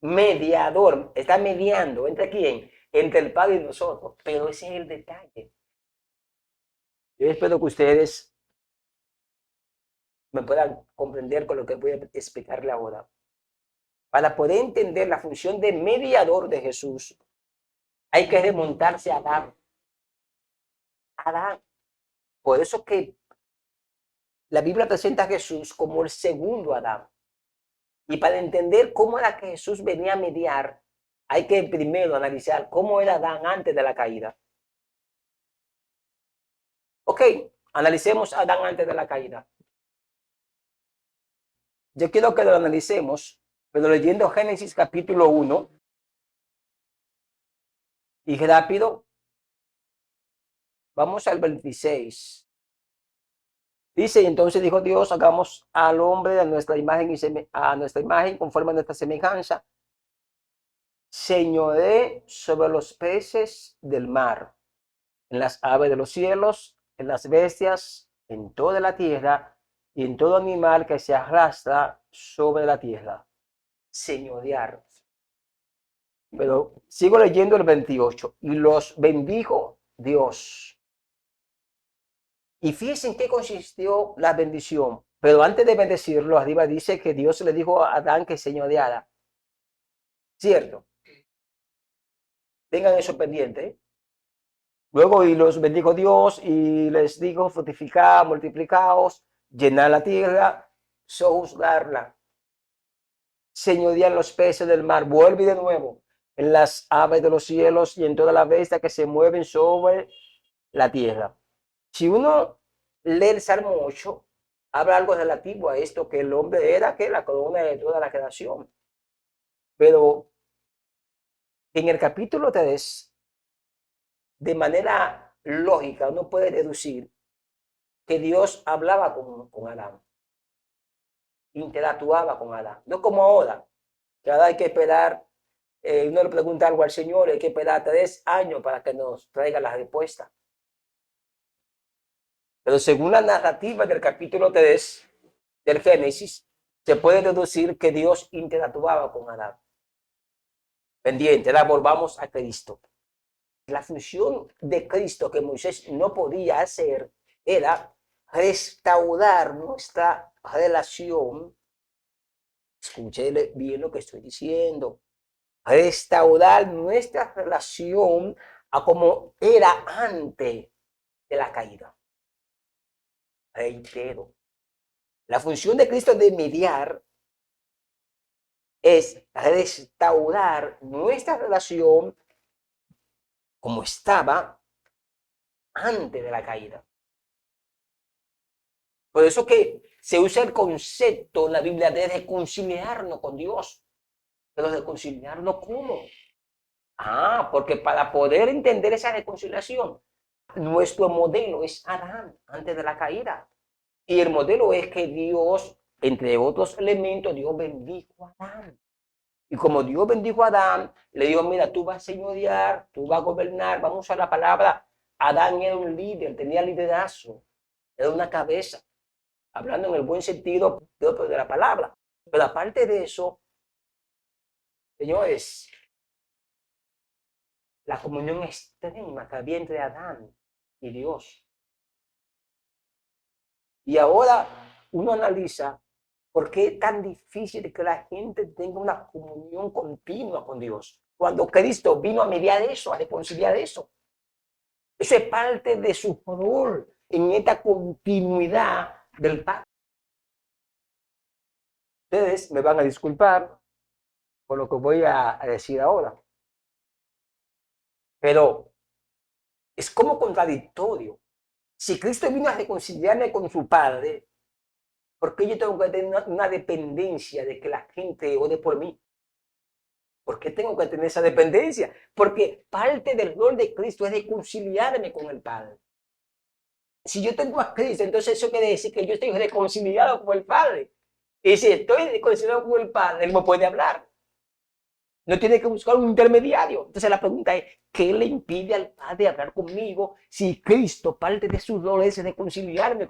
mediador, está mediando. ¿Entre quién? Entre el Padre y nosotros. Pero ese es el detalle. Yo espero que ustedes me puedan comprender con lo que voy a explicarle ahora. Para poder entender la función de mediador de Jesús, hay que remontarse a Adán. Adán. Por eso que la Biblia presenta a Jesús como el segundo Adán. Y para entender cómo era que Jesús venía a mediar, hay que primero analizar cómo era Adán antes de la caída. Ok, analicemos a Adán antes de la caída. Yo quiero que lo analicemos, pero leyendo Génesis capítulo 1, y rápido, vamos al 26. Dice, y entonces dijo Dios, hagamos al hombre a nuestra imagen conforme a nuestra semejanza, señoree sobre los peces del mar, en las aves de los cielos, en las bestias, en toda la tierra y en todo animal que se arrastra sobre la tierra. Señorear. Pero sigo leyendo el 28. Y los bendijo Dios. Y fíjense en qué consistió la bendición. Pero antes de bendecirlo, arriba dice que Dios le dijo a Adán que señoreara. ¿Cierto? Tengan eso pendiente, ¿eh? Luego, y los bendijo Dios y les dijo, fructificad, multiplicaos, llenad la tierra, sojuzgarla, señorear los peces del mar. Vuelve de nuevo en las aves de los cielos y en toda la bestia que se mueven sobre la tierra. Si uno lee el Salmo 8, habla algo relativo a esto, que el hombre era que la corona de toda la creación. Pero en el capítulo 3, de manera lógica, uno puede deducir que Dios hablaba con Adán, interactuaba con Adán, no como ahora, que ahora hay que esperar, uno le pregunta algo al Señor, hay que esperar 3 años para que nos traiga la respuesta. Pero según la narrativa del capítulo 3 del Génesis, se puede deducir que Dios interactuaba con Adán. Pendiente, ahora volvamos a Cristo. La función de Cristo que Moisés no podía hacer era restaurar nuestra relación. Escuchen bien lo que estoy diciendo. Restaurar nuestra relación a como era antes de la caída. Reitero. La función de Cristo de mediar es restaurar nuestra relación como estaba antes de la caída. Por eso que se usa el concepto en la Biblia de reconciliarnos con Dios. Pero reconciliarnos ¿cómo? Porque para poder entender esa reconciliación, nuestro modelo es Adán antes de la caída. Y el modelo es que Dios, entre otros elementos, Dios bendijo a Adán. Y como Dios bendijo a Adán, le dijo, mira, tú vas a señorear, tú vas a gobernar. Vamos a usar la palabra, Adán era un líder, tenía liderazgo, era una cabeza. hablando en el buen sentido de la palabra. Pero aparte de eso, señores, la comunión extrema que había entre Adán y Dios. Y ahora uno analiza por qué es tan difícil que la gente tenga una comunión continua con Dios. Cuando Cristo vino a mediar eso, a reconciliar eso. Eso es parte de su rol en esta continuidad del pacto. Ustedes me van a disculpar por lo que voy a decir ahora. Pero es como contradictorio. Si Cristo vino a reconciliarme con su Padre, ¿por qué yo tengo que tener una dependencia de que la gente ore por mí? ¿Por qué tengo que tener esa dependencia? Porque parte del rol de Cristo es reconciliarme con el Padre. Si yo tengo a Cristo, entonces eso quiere decir que yo estoy reconciliado con el Padre. Y si estoy reconciliado con el Padre, Él me puede hablar. No tiene que buscar un intermediario. Entonces la pregunta es, ¿qué le impide al Padre hablar conmigo si Cristo, parte de su rol es reconciliarme?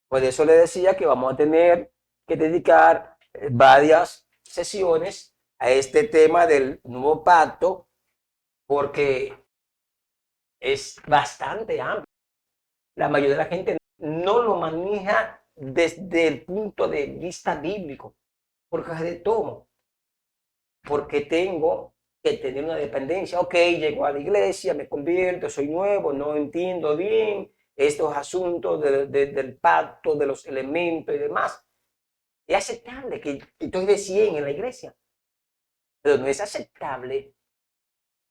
Por eso le decía que vamos a tener que dedicar varias sesiones a este tema del nuevo pacto, porque es bastante amplio. La mayoría de la gente no lo maneja desde el punto de vista bíblico, porque de todo, porque tengo que tener una dependencia. Ok, llego a la iglesia, me convierto, soy nuevo, no entiendo bien estos asuntos del pacto, de los elementos y demás. Es aceptable que estoy de 100 en la iglesia, pero no es aceptable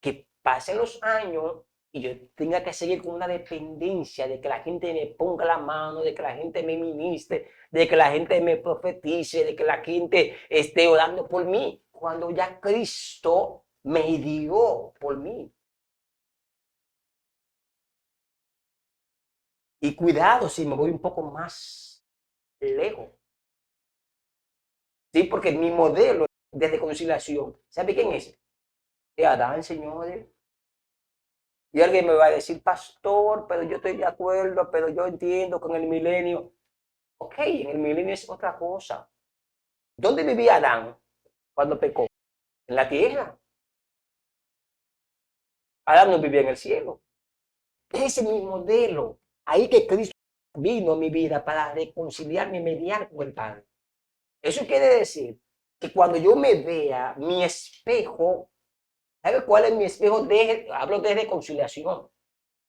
que pasen los años y yo tenga que seguir con una dependencia de que la gente me ponga la mano, de que la gente me ministre, de que la gente me profetice, de que la gente esté orando por mí, cuando ya Cristo me dio por mí. Y cuidado si me voy un poco más lejos. Sí, porque mi modelo de reconciliación, ¿sabe quién es? Es Adán, señores. Y alguien me va a decir, pastor, pero yo estoy de acuerdo, pero yo entiendo con el milenio. Ok, en el milenio es otra cosa. ¿Dónde vivía Adán cuando pecó? En la tierra. Adán no vivía en el cielo. Ese es mi modelo. Ahí que Cristo vino a mi vida para reconciliarme y mediar con el Padre. Eso quiere decir que cuando yo me vea mi espejo, ¿sabe cuál es mi espejo? Hablo de reconciliación.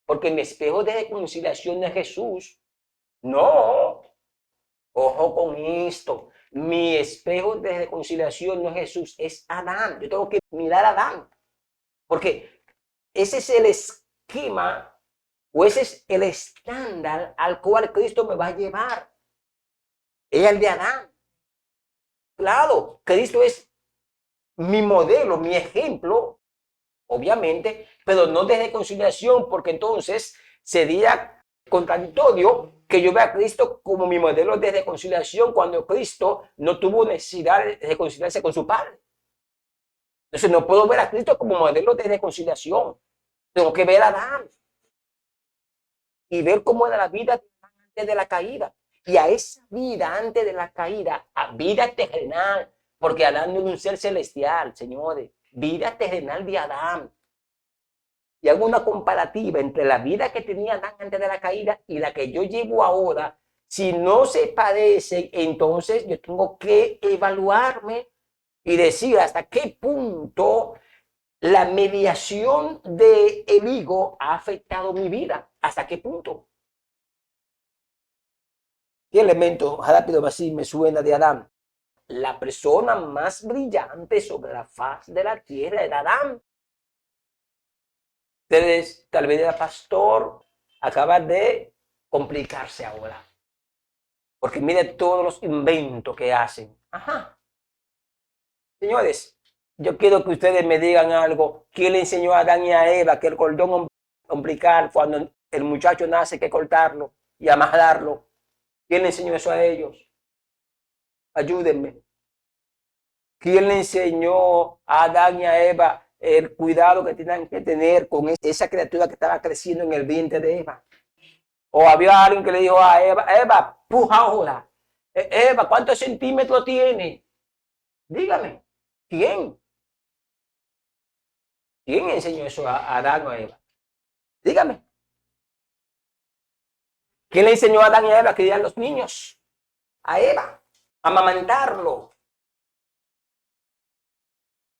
Porque mi espejo de reconciliación es Jesús. No, ojo con esto. Mi espejo de reconciliación no es Jesús, es Adán. Yo tengo que mirar a Adán. Porque ese es el esquema o ese es el estándar al cual Cristo me va a llevar. Es el de Adán. Claro, Cristo es mi modelo, mi ejemplo, obviamente, pero no de reconciliación, porque entonces sería contradictorio que yo vea a Cristo como mi modelo de reconciliación cuando Cristo no tuvo necesidad de reconciliarse con su Padre. Entonces no puedo ver a Cristo como modelo de reconciliación. Tengo que ver a Adán y ver cómo era la vida antes de la caída. Y a esa vida antes de la caída, a vida terrenal, porque Adán no es un ser celestial, señores. Vida terrenal de Adán. Y hago una comparativa entre la vida que tenía Adán antes de la caída y la que yo llevo ahora. Si no se parecen, entonces yo tengo que evaluarme y decir hasta qué punto la mediación del higo ha afectado mi vida. ¿Hasta qué punto? ¿Qué elemento rápido así me suena de Adán? La persona más brillante sobre la faz de la tierra era Adán. Ustedes, tal vez el pastor, acaba de complicarse ahora. Porque mire todos los inventos que hacen. Ajá. Señores, yo quiero que ustedes me digan algo. ¿Quién le enseñó a Adán y a Eva que el cordón umbilical, cuando el muchacho nace, hay que cortarlo y amarrarlo? ¿Quién le enseñó eso a ellos? Ayúdenme. ¿Quién le enseñó a Adán y a Eva el cuidado que tenían que tener con esa criatura que estaba creciendo en el vientre de Eva? O había alguien que le dijo a Eva, Eva, puja ahora. Eva, ¿cuántos centímetros tiene? Dígame, ¿quién? ¿Quién enseñó eso a Adán o a Eva? Dígame. ¿Quién le enseñó a Adán y a Eva a criar los niños? A Eva, a amamantarlo.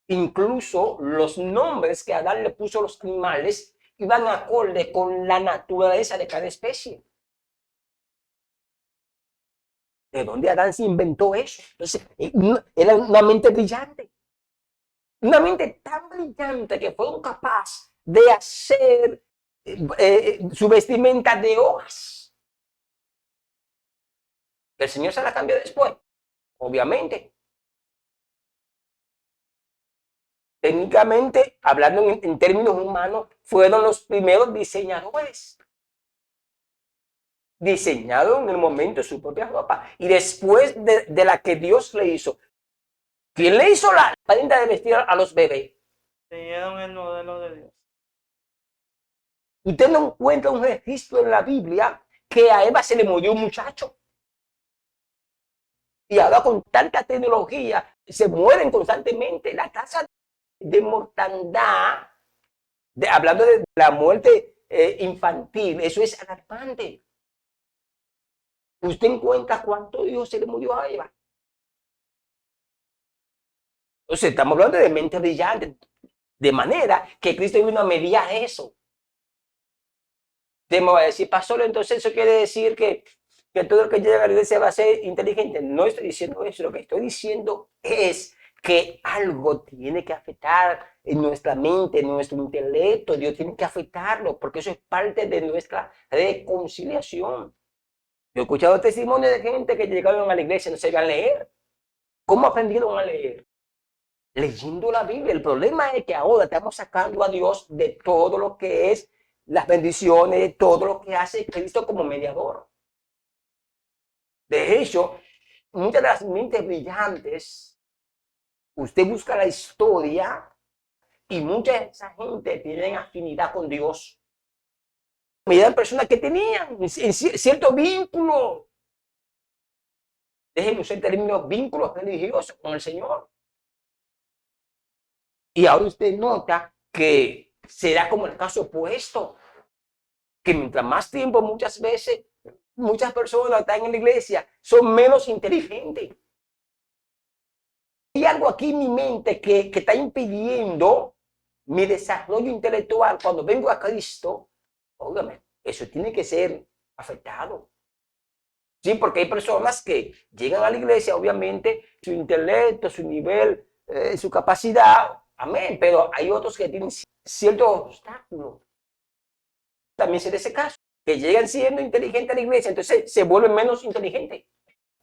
Incluso los nombres que Adán le puso a los animales iban acorde con la naturaleza de cada especie. ¿De dónde Adán se inventó eso? Entonces, era una mente brillante. Una mente tan brillante que fueron capaces de hacer su vestimenta de hojas. El Señor se la cambió después, obviamente. Técnicamente, hablando en términos humanos, fueron los primeros diseñadores. Diseñaron en el momento su propia ropa. Y después de la que Dios le hizo. ¿Quién le hizo la prenda de vestir a los bebés? Siguieron el modelo de Dios. Usted no encuentra un registro en la Biblia que a Eva se le murió un muchacho. Y ahora con tanta tecnología se mueren constantemente. La tasa de mortandad, hablando de la muerte infantil, eso es alarmante. Usted encuentra cuánto Dios se le murió a Eva. Entonces, estamos hablando de mente brillante, de manera que Cristo vino a mediar eso. Usted me va a decir, pastor, entonces eso quiere decir que todo el que llega a la iglesia va a ser inteligente. No estoy diciendo eso, lo que estoy diciendo es que algo tiene que afectar en nuestra mente, en nuestro intelecto. Dios tiene que afectarlo, porque eso es parte de nuestra reconciliación. Yo he escuchado testimonios de gente que llegaron a la iglesia y no sabían leer. ¿Cómo aprendieron a leer? Leyendo la Biblia. El problema es que ahora estamos sacando a Dios de todo lo que es las bendiciones, de todo lo que hace Cristo como mediador. De hecho, muchas de las mentes brillantes, usted busca la historia y mucha de esa gente tienen afinidad con Dios. Eran personas que tenían cierto vínculo. Déjenme usar el término vínculos religiosos con el Señor. Y ahora usted nota que será como el caso opuesto, que mientras más tiempo muchas veces, muchas personas están en la iglesia, son menos inteligentes. Hay algo aquí en mi mente que está impidiendo mi desarrollo intelectual. Cuando vengo a Cristo, óigame, eso tiene que ser afectado. Sí, porque hay personas que llegan a la iglesia, obviamente, su intelecto, su nivel, su capacidad, amén, pero hay otros que tienen ciertos obstáculos. También se da ese caso, que llegan siendo inteligentes a la iglesia, entonces se vuelven menos inteligentes.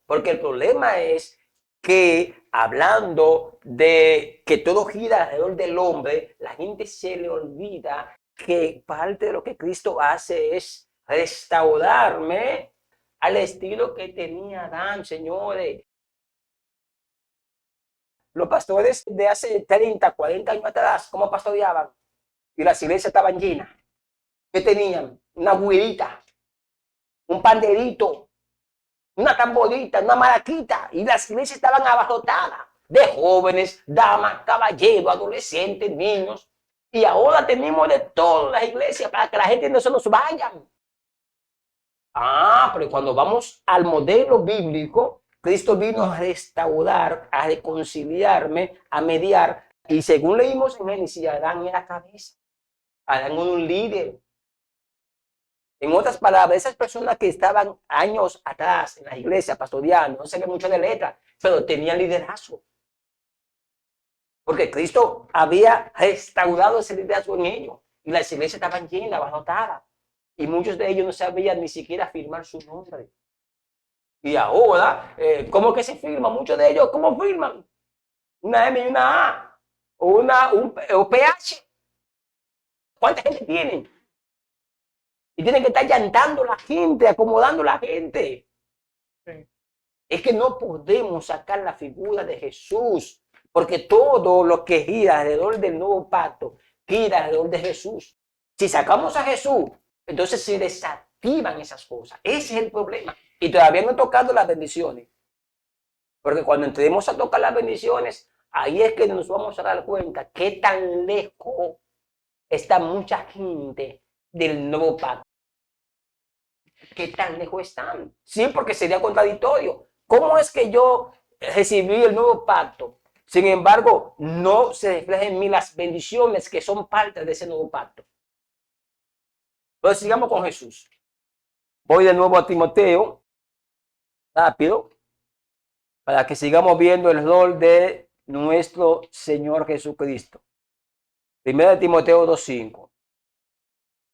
Porque el problema es que hablando de que todo gira alrededor del hombre, la gente se le olvida que parte de lo que Cristo hace es restaurarme al estilo que tenía Adán, señores. Los pastores de hace 30, 40 años atrás, ¿cómo pastoreaban? Y las iglesias estaban llenas. ¿Qué tenían? Una güirita, un panderito, una tamborita, una maraquita. Y las iglesias estaban abarrotadas de jóvenes, damas, caballeros, adolescentes, niños. Y ahora tenemos de todas las iglesias para que la gente no se nos vaya. Pero cuando vamos al modelo bíblico, Cristo vino a restaurar, a reconciliarme, a mediar. Y según leímos en Génesis, Adán era cabeza. Adán era un líder. En otras palabras, esas personas que estaban años atrás en la iglesia pastoreando, no se ve mucho de letra, pero tenían liderazgo. Porque Cristo había restaurado ese liderazgo en ellos. Y las iglesias estaban llenas, abarrotadas. Y muchos de ellos no sabían ni siquiera firmar su nombre. Y ahora, ¿cómo que se firma? Muchos de ellos, ¿cómo firman? Una M y una A. O PH. ¿Cuánta gente tienen? Y tienen que estar llantando la gente, acomodando la gente. Sí. Es que no podemos sacar la figura de Jesús, porque todo lo que gira alrededor del nuevo pacto gira alrededor de Jesús. Si sacamos a Jesús, entonces se desactiva activan esas cosas. Ese es el problema. Y todavía no he tocado las bendiciones. Porque cuando entremos a tocar las bendiciones, ahí es que nos vamos a dar cuenta qué tan lejos está mucha gente del nuevo pacto. ¿Qué tan lejos están? Sí, porque sería contradictorio. ¿Cómo es que yo recibí el nuevo pacto? Sin embargo, no se reflejan en mí las bendiciones que son parte de ese nuevo pacto. Entonces, sigamos con Jesús. Voy de nuevo a Timoteo, rápido, para que sigamos viendo el rol de nuestro Señor Jesucristo. Primero de Timoteo 2:5.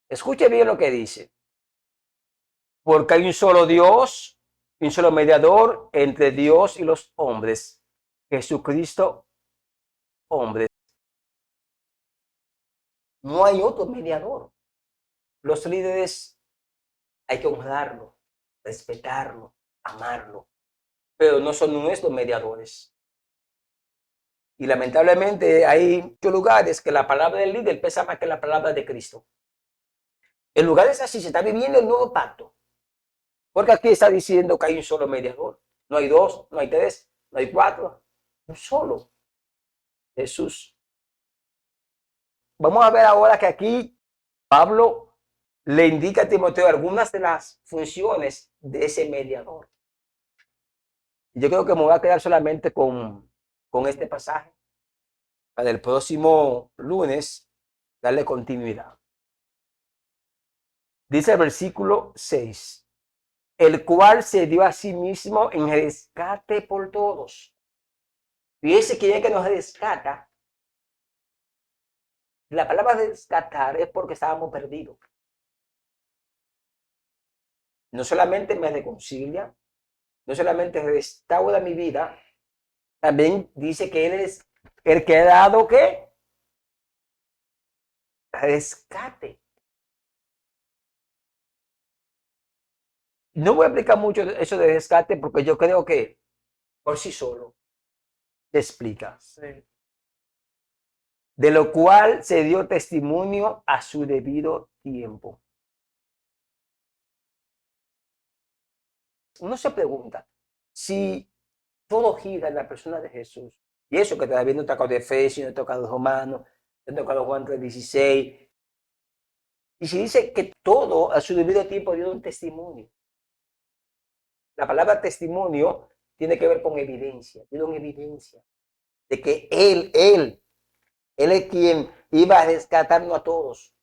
Escuche bien lo que dice. Porque hay un solo Dios, un solo mediador entre Dios y los hombres, Jesucristo, hombre. No hay otro mediador. Los líderes hay que honrarlo, respetarlo, amarlo, pero no son nuestros mediadores. Y lamentablemente hay muchos lugares que la palabra del líder pesa más que la palabra de Cristo. En lugares así se está viviendo el nuevo pacto. Porque aquí está diciendo que hay un solo mediador. No hay dos, no hay tres, no hay cuatro. Un solo. Jesús. Vamos a ver ahora que aquí Pablo le indica a Timoteo algunas de las funciones de ese mediador. Yo creo que me voy a quedar solamente con este pasaje para el próximo lunes darle continuidad. Dice el versículo 6. El cual se dio a sí mismo en rescate por todos. Fíjense quién es que nos rescata. La palabra rescatar es porque estábamos perdidos. No solamente me reconcilia, no solamente restaura mi vida, también dice que Él es el que ha dado ¿qué? Rescate. No voy a explicar mucho eso de rescate porque yo creo que por sí solo te explica. Sí. De lo cual se dio testimonio a su debido tiempo. Uno se pregunta si todo gira en la persona de Jesús. Y eso que todavía no he tocado de Efesios, no he tocado de Romanos, no he tocado Juan 3:16. Y si dice que todo a su debido tiempo dio un testimonio. La palabra testimonio tiene que ver con evidencia, dio una evidencia de que Él es quien iba a rescatarnos a todos.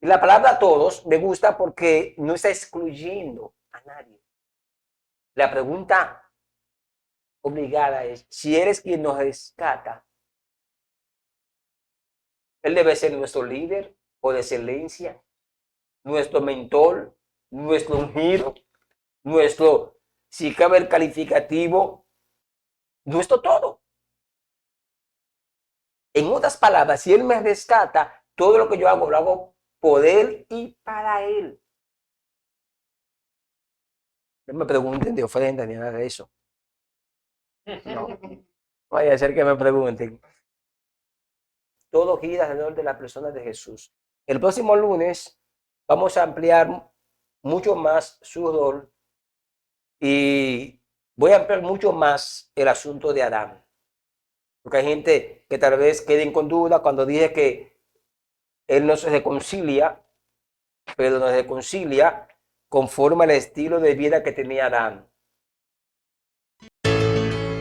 Y la palabra a todos me gusta porque no está excluyendo a nadie. La pregunta obligada es, si eres quien nos rescata, Él debe ser nuestro líder por excelencia, nuestro mentor, nuestro ungido, nuestro, si cabe el calificativo, nuestro todo. En otras palabras, si Él me rescata, todo lo que yo hago, lo hago por Él y para Él. No me pregunten de ofrenda ni nada de eso. No. Vaya a ser que me pregunten. Todo gira alrededor de la persona de Jesús. El próximo lunes vamos a ampliar mucho más su rol y voy a ampliar mucho más el asunto de Adán. Porque hay gente que tal vez queden con duda cuando dije que Él no se reconcilia, pero nos reconcilia conforme al estilo de vida que tenía Adán.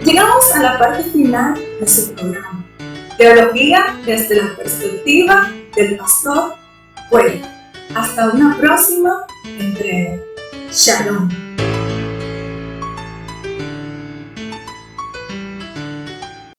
Llegamos a la parte final de su programa. Teología desde la perspectiva del pastor Pueblo. Hasta una próxima entrega. Shalom.